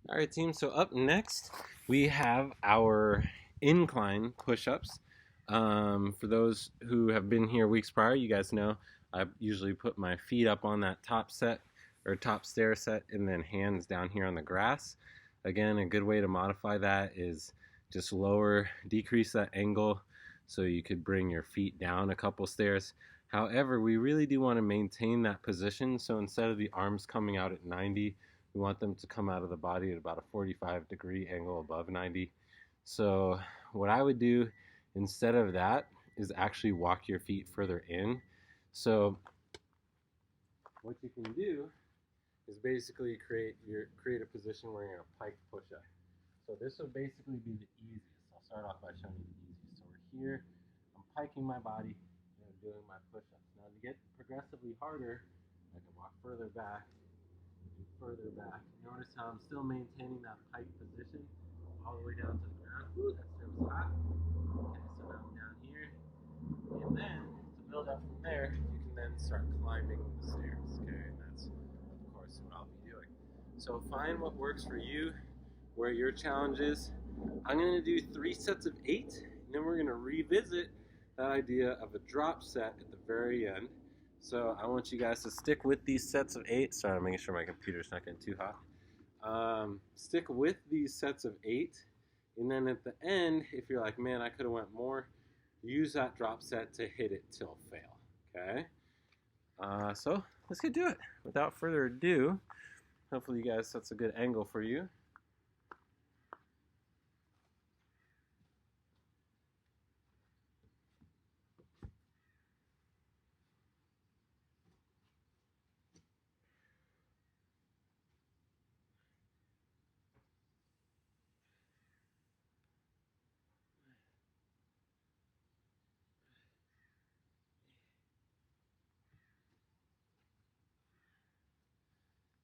All right, team. So up next, we have our incline push-ups. For those who have been here weeks prior, you guys know I usually put my feet up on that top set or top stair set and then hands down here on the grass. Again, a good way to modify that is just decrease that angle so you could bring your feet down a couple stairs. However, we really do want to maintain that position. So instead of the arms coming out at 90, we want them to come out of the body at about a 45-degree angle above 90. So what I would do instead of that is actually walk your feet further in. So what you can do is basically create a position where you're in a pike push-up. So this would basically be the easiest. I'll start off by showing you the easiest. So we're here, I'm piking my body, and I'm doing my push-ups. Now to get progressively harder, I can walk further back, further back. Notice how I'm still maintaining that pike position all the way down to the ground. Ooh, that stair was hot. Okay, so now I'm down here. And then, to build up from there, you can then start climbing the stairs. Okay, and that's, of course, what I'll be doing. So find what works for you, where your challenge is. I'm going to do 3 sets of 8, and then we're going to revisit that idea of a drop set at the very end. So I want you guys to stick with these sets of 8. Sorry, I'm making sure my computer's not getting too hot. Stick with these sets of 8. And then at the end, if you're like, man, I could have went more, use that drop set to hit it till fail. Okay? So let's get to it. Without further ado, hopefully you guys, that's a good angle for you.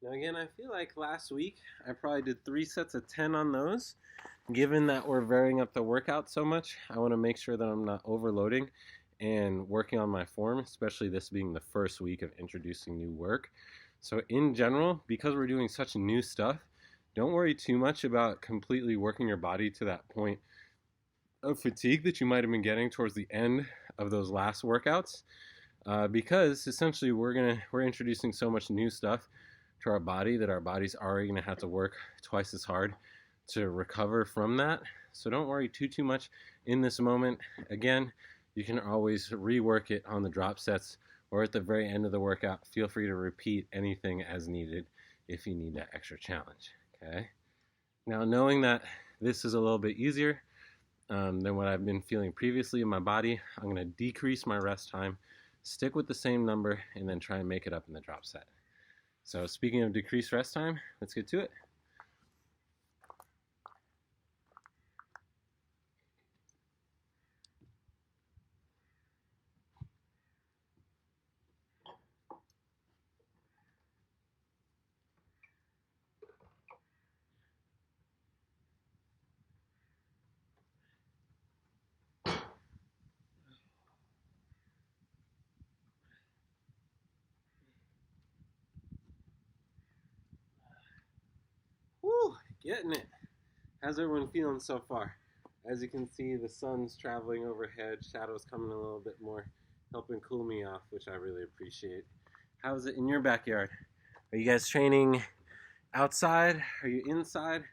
Now again, I feel like last week I probably did 3 sets of 10 on those. Given that we're varying up the workout so much, I want to make sure that I'm not overloading and working on my form, especially this being the first week of introducing new work. So in general, because we're doing such new stuff, don't worry too much about completely working your body to that point of fatigue that you might have been getting towards the end of those last workouts, because essentially we're introducing so much new stuff to our body that our body's already going to have to work twice as hard to recover from that. So don't worry too much in this moment. Again, you can always rework it on the drop sets or at the very end of the workout. Feel free to repeat anything as needed if you need that extra challenge. Okay. Now, knowing that this is a little bit easier than what I've been feeling previously in my body, I'm going to decrease my rest time, stick with the same number, and then try and make it up in the drop set. So speaking of decreased rest time, let's get to it. Woo, getting it. How's everyone feeling so far? As you can see, the sun's traveling overhead, shadows coming a little bit more, helping cool me off, which I really appreciate. How's it in your backyard? Are you guys training outside? Are you inside?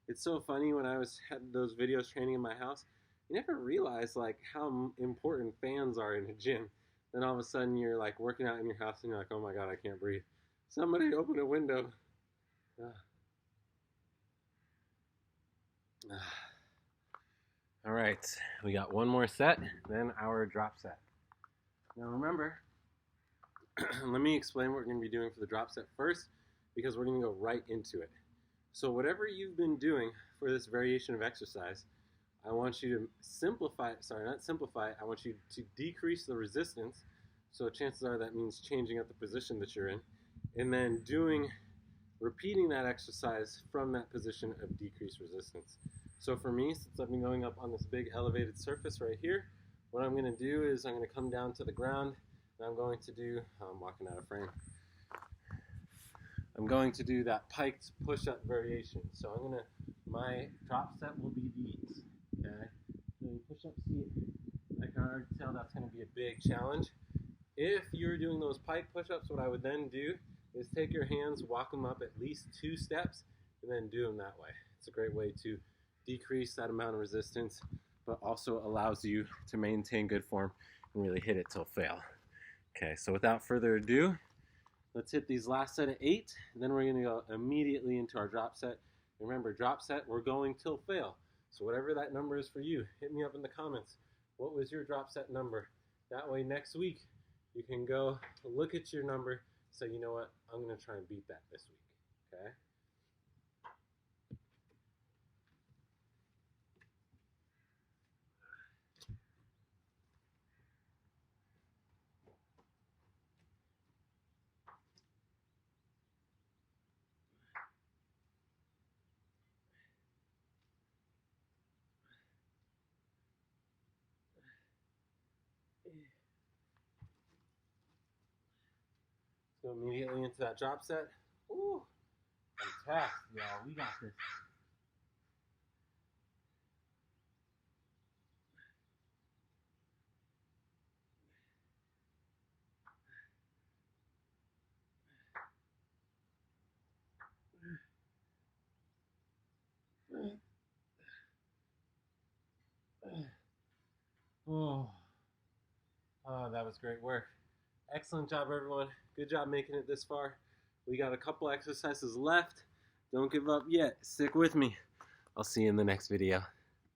It's so funny when I had those videos training in my house, you never realize like how important fans are in a gym. Then all of a sudden you're like working out in your house and you're like, oh my god, I can't breathe. Somebody open a window. All right, we got one more set, then our drop set. Now remember, let me explain what we're going to be doing for the drop set first, because we're going to go right into it. So whatever you've been doing for this variation of exercise, I want you to I want you to decrease the resistance. So chances are that means changing up the position that you're in, and then repeating that exercise from that position of decreased resistance. So for me, since I've been going up on this big elevated surface right here, what I'm going to do is I'm going to come down to the ground, and I'm going to do, I'm walking out of frame. I'm going to do that piked push-up variation. So my drop set will be these, okay? Doing push-ups, I can already tell that's gonna be a big challenge. If you're doing those pike push-ups, what I would then do is take your hands, walk them up at least 2 steps, and then do them that way. It's a great way to decrease that amount of resistance, but also allows you to maintain good form and really hit it till fail. Okay, so without further ado, let's hit these last set of 8, and then we're gonna go immediately into our drop set. Remember, drop set, we're going till fail. So whatever that number is for you, hit me up in the comments. What was your drop set number? That way next week, you can go look at your number, say, you know what, I'm gonna try and beat that this week, okay? So immediately into that drop set. Ooh, fantastic, y'all. We got this. Oh, that was great work. Excellent job, everyone. Good job making it this far. We got a couple exercises left. Don't give up yet. Stick with me. I'll see you in the next video.